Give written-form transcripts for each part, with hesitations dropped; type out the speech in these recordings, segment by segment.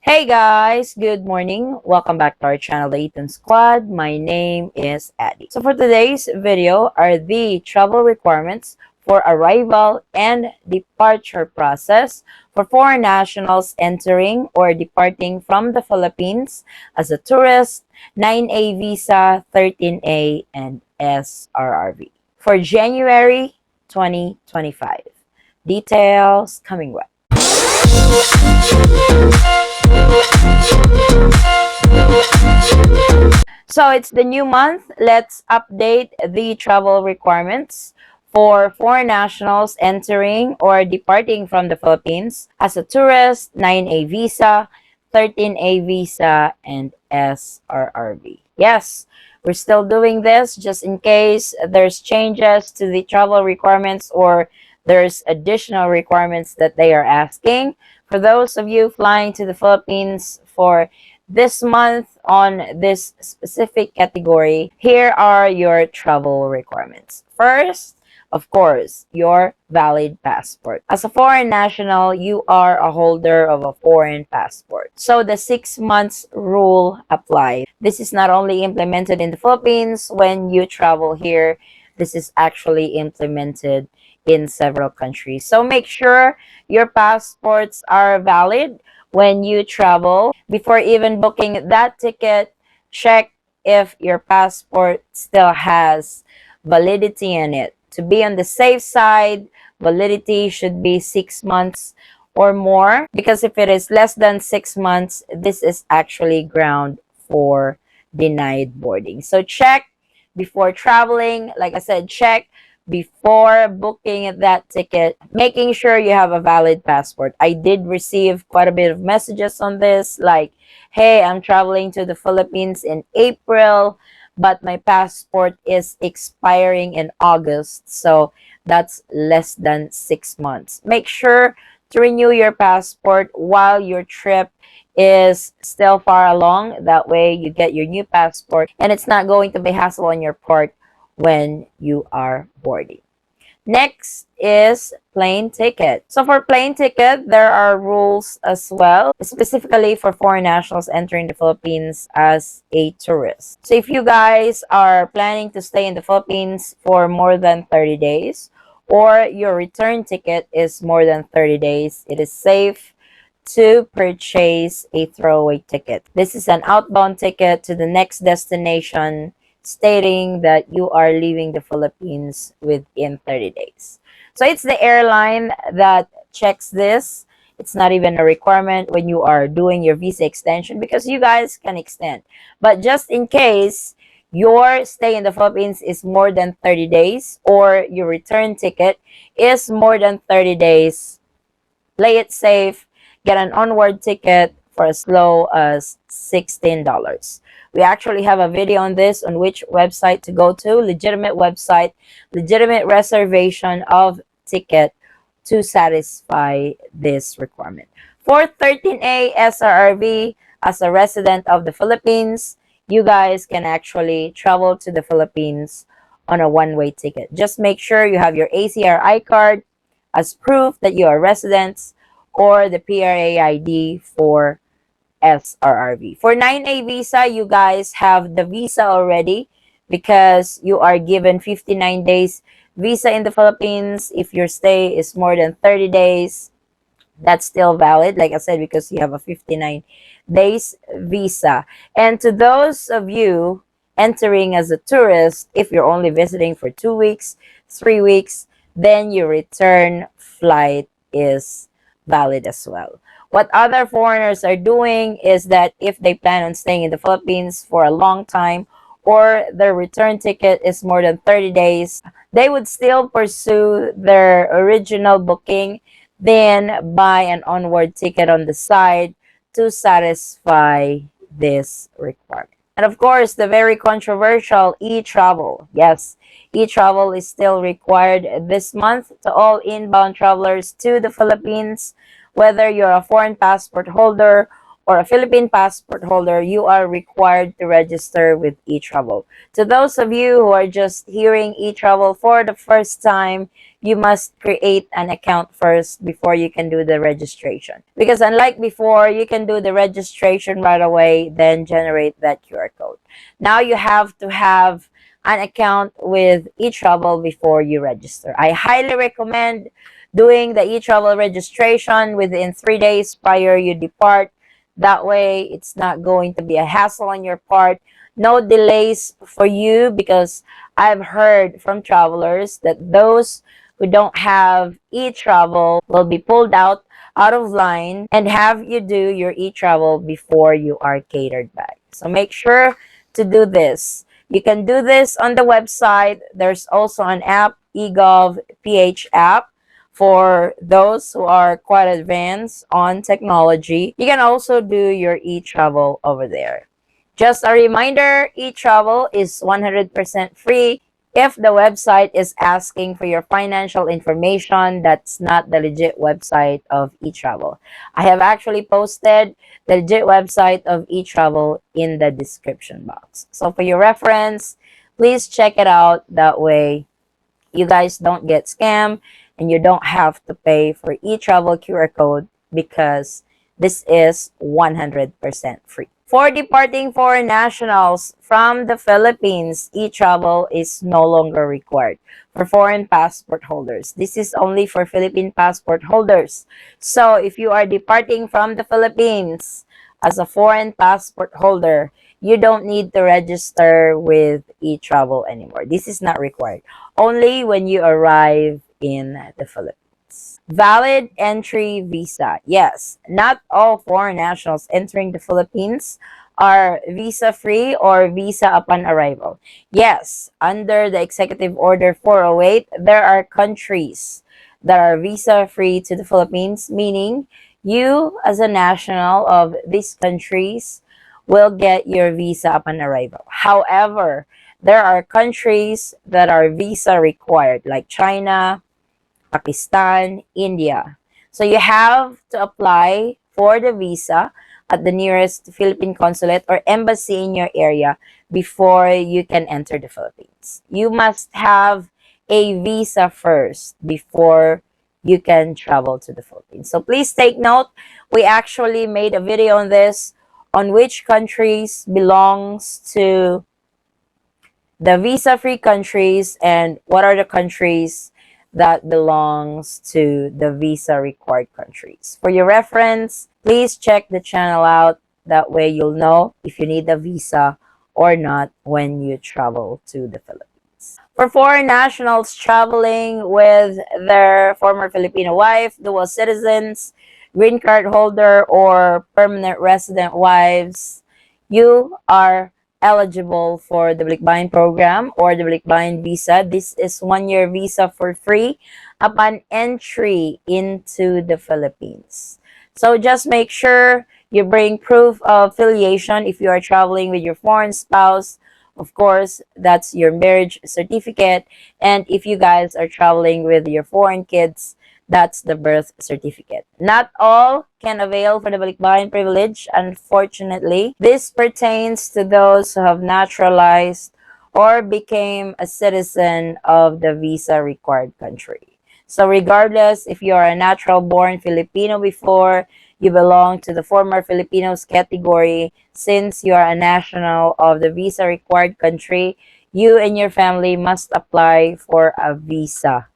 Hey guys, good morning. Welcome back to our channel, the Eaton Squad. My name is Addie. So for today's video are the travel requirements for arrival and departure process for foreign nationals entering or departing from the Philippines as a tourist, 9A visa, 13A, and SRRV for January 2025. Details coming up. So it's the new month. Let's update the travel requirements for foreign nationals entering or departing from the Philippines as a tourist, 9A visa, 13A visa, and SRRV. Yes, we're still doing this just in case there's changes to the travel requirements or there's additional requirements that they are asking. For those of you flying to the Philippines for this month on this specific category, here are your travel requirements. First, of course, your valid passport. As a foreign national, you are a holder of a foreign passport. So the 6 months rule applies. This is not only implemented in the Philippines when you travel here, this is actually implemented in several countries. So make sure your passports are valid when you travel. Before even booking that ticket, check if your passport still has validity in it. To be on the safe side, validity should be 6 months or more, because if it is less than 6 months, this is actually ground for denied boarding. So check before traveling. Like I said, check before booking that ticket, making sure you have a valid passport. I did receive quite a bit of messages on this, like, hey, I'm traveling to the Philippines in April, but my passport is expiring in August. So that's less than 6 months. Make sure to renew your passport while your trip is still far along. That way you get your new passport and it's not going to be hassle on your part when you are boarding. Next is plane ticket. So for plane ticket, there are rules as well, specifically for foreign nationals entering the Philippines as a tourist. So if you guys are planning to stay in the Philippines for more than 30 days, or your return ticket is more than 30 days, it is safe to purchase a throwaway ticket. This is an outbound ticket to the next destination, stating that you are leaving the Philippines within 30 days. So it's the airline that checks this. It's not even a requirement when you are doing your visa extension, because you guys can extend. But just in case your stay in the Philippines is more than 30 days or your return ticket is more than 30 days, play it safe, get an onward ticket for as low as $16. We actually have a video on this, on which website to go to, legitimate website, legitimate reservation of ticket to satisfy this requirement. For 13A SRRV, as a resident of the Philippines, you guys can actually travel to the Philippines on a one-way ticket. Just make sure you have your ACRI card as proof that you are residents, or the PRA ID for SRRV. For 9A visa, you guys have the visa already, because you are given 59 days visa in the Philippines. If your stay is more than 30 days, that's still valid, like I said, because you have a 59 days visa. And to those of you entering as a tourist, if you're only visiting for 2 weeks, 3 weeks, then your return flight is valid as well. What other foreigners are doing is that if they plan on staying in the Philippines for a long time, or their return ticket is more than 30 days, they would still pursue their original booking, then buy an onward ticket on the side to satisfy this requirement. And of course, the very controversial e-travel. Yes, e-travel is still required this month to all inbound travelers to the Philippines. Whether you're a foreign passport holder or a Philippine passport holder, you are required to register with e-travel. To those of you who are just hearing e-travel for the first time, you must create an account first before you can do the registration. Because unlike before, you can do the registration right away, then generate that QR code. Now you have to have an account with eTravel before you register. I highly recommend doing the eTravel registration within 3 days prior you depart. That way, it's not going to be a hassle on your part. No delays for you, because I've heard from travelers that those who don't have e-travel will be pulled out of line and have you do your e-travel before you are catered back. So make sure to do this. You can do this on the website. There's also an app, eGov PH app, for those who are quite advanced on technology. You can also do your e-travel over there. Just a reminder, e-travel is 100% free. If the website is asking for your financial information, that's not the legit website of eTravel. I have actually posted the legit website of eTravel in the description box. So for your reference, please check it out. That way, you guys don't get scammed and you don't have to pay for eTravel QR code, because this is 100% free. For departing foreign nationals from the Philippines, e-travel is no longer required for foreign passport holders. This is only for Philippine passport holders. So if you are departing from the Philippines as a foreign passport holder, you don't need to register with e-travel anymore. This is not required. Only when you arrive in the Philippines. Valid entry visa. Yes, not all foreign nationals entering the Philippines are visa free or visa upon arrival. Yes, under the Executive Order 408, there are countries that are visa free to the Philippines, meaning you, as a national of these countries, will get your visa upon arrival. However, there are countries that are visa required, like China, Pakistan, India. So you have to apply for the visa at the nearest Philippine consulate or embassy in your area before you can enter the Philippines. You must have a visa first before you can travel to the Philippines. So please take note, we actually made a video on this, on which countries belongs to the visa-free countries and what are the countries that belongs to the visa-required countries. For your reference, please check the channel out. That way you'll know if you need a visa or not when you travel to the Philippines. For foreign nationals traveling with their former Filipino wife, dual citizens, green card holder, or permanent resident wives, you are eligible for the Bbind program or the Bbind Visa. This is 1 year visa for free upon entry into the Philippines. So just make sure you bring proof of affiliation if you are traveling with your foreign spouse. Of course, that's your marriage certificate. And if you guys are traveling with your foreign kids, that's the birth certificate. Not all can avail for the balikbayan privilege, unfortunately. This pertains to those who have naturalized or became a citizen of the visa required country. So regardless if you are a natural born Filipino before, you belong to the former Filipinos category, since you are a national of the visa required country, you and your family must apply for a visa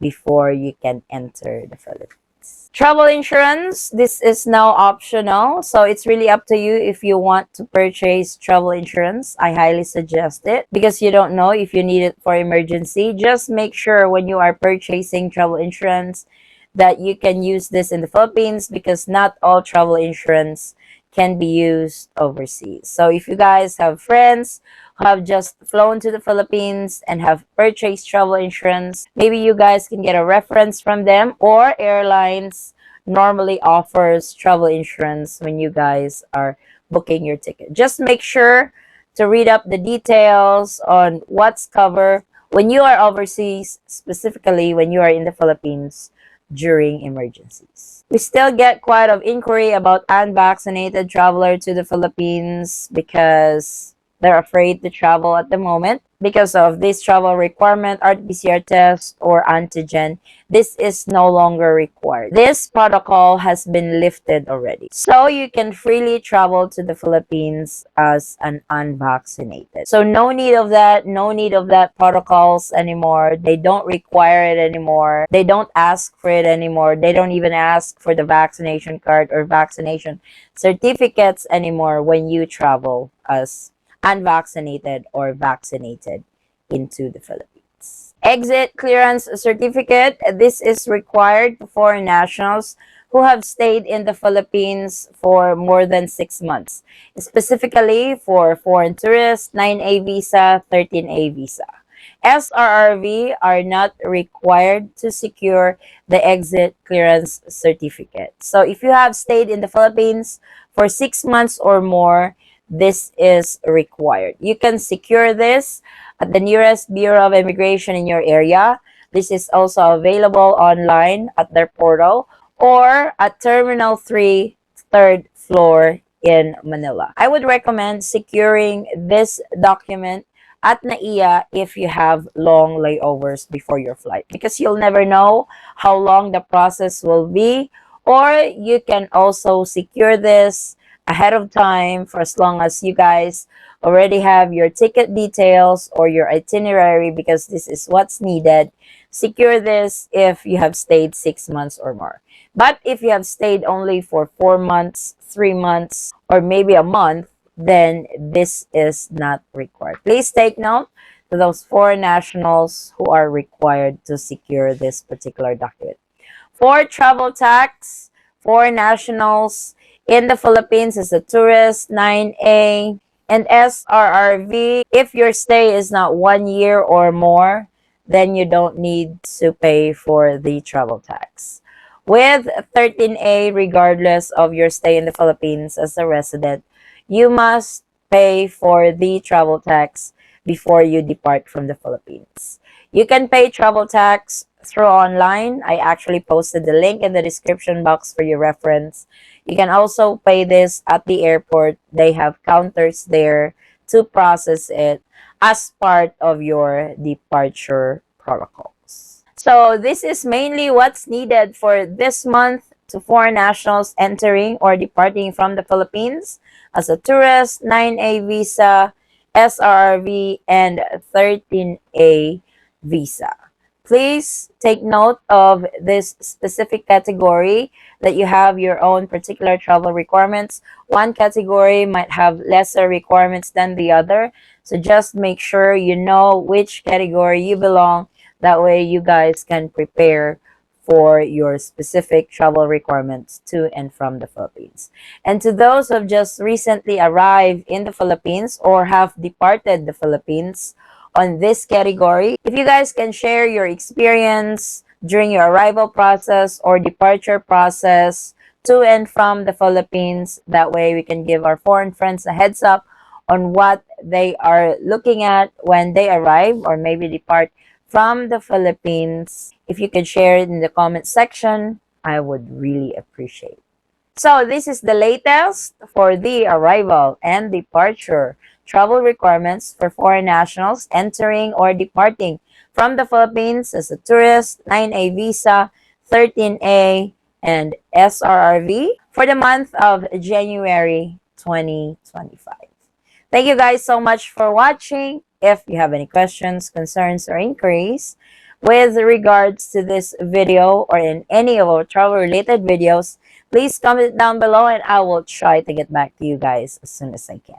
before you can enter the Philippines. Travel insurance, this is now optional. So it's really up to you if you want to purchase travel insurance. I highly suggest it because you don't know if you need it for emergency. Just make sure when you are purchasing travel insurance that you can use this in the Philippines, because not all travel insurance can be used overseas. So if you guys have friends who have just flown to the Philippines and have purchased travel insurance, maybe you guys can get a reference from them, or airlines normally offers travel insurance when you guys are booking your ticket. Just make sure to read up the details on what's covered when you are overseas, specifically when you are in the Philippines during emergencies. We still get quite of inquiry about unvaccinated traveler to the Philippines, because they're afraid to travel at the moment because of this travel requirement, RT-PCR test or antigen. This is no longer required. This protocol has been lifted already. So you can freely travel to the Philippines as an unvaccinated. So no need of that, no need of that protocols anymore. They don't require it anymore. They don't ask for it anymore. They don't even ask for the vaccination card or vaccination certificates anymore when you travel as unvaccinated or vaccinated into the Philippines. Exit clearance certificate. This is required for foreign nationals who have stayed in the Philippines for more than 6 months, specifically for foreign tourists, 9A visa, 13A visa. SRRV are not required to secure the exit clearance certificate. So if you have stayed in the Philippines for 6 months or more, this is required. You can secure this at the nearest Bureau of Immigration in your area. This is also available online at their portal or at Terminal 3, third floor in Manila. I would recommend securing this document at NAIA if you have long layovers before your flight, because you'll never know how long the process will be. Or you can also secure this ahead of time for as long as you guys already have your ticket details or your itinerary, because this is what's needed. Secure this if you have stayed 6 months or more. But if you have stayed only for 4 months, 3 months, or maybe a month, then this is not required. Please take note to those foreign nationals who are required to secure this particular document. For travel tax, foreign nationals in the Philippines as a tourist, 9A, and SRRV, if your stay is not 1 year or more, then you don't need to pay for the travel tax. With 13A, regardless of your stay in the Philippines as a resident, you must pay for the travel tax before you depart from the Philippines. You can pay travel tax through online. I actually posted the link in the description box for your reference. You can also pay this at the airport. They have counters there to process it as part of your departure protocols. So this is mainly what's needed for this month to foreign nationals entering or departing from the Philippines as a tourist, 9A visa, SRRV, and 13A visa. Please take note of this specific category that you have your own particular travel requirements. One category might have lesser requirements than the other. So just make sure you know which category you belong. That way you guys can prepare for your specific travel requirements to and from the Philippines. And to those who have just recently arrived in the Philippines or have departed the Philippines on this category, if you guys can share your experience during your arrival process or departure process to and from the Philippines, that way we can give our foreign friends a heads up on what they are looking at when they arrive or maybe depart from the Philippines. If you could share it in the comment section, I would really appreciate it. So this is the latest for the arrival and departure travel requirements for foreign nationals entering or departing from the Philippines as a tourist, 9A visa, 13A, and SRRV for the month of January 2025. Thank you guys so much for watching. If you have any questions, concerns, or inquiries with regards to this video or in any of our travel related videos, please comment down below and I will try to get back to you guys as soon as I can.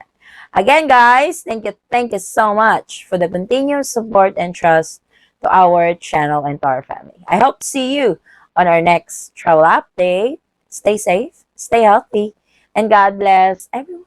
Again, guys, thank you so much for the continued support and trust to our channel and to our family. I hope to see you on our next travel update. Stay safe, stay healthy, and God bless everyone.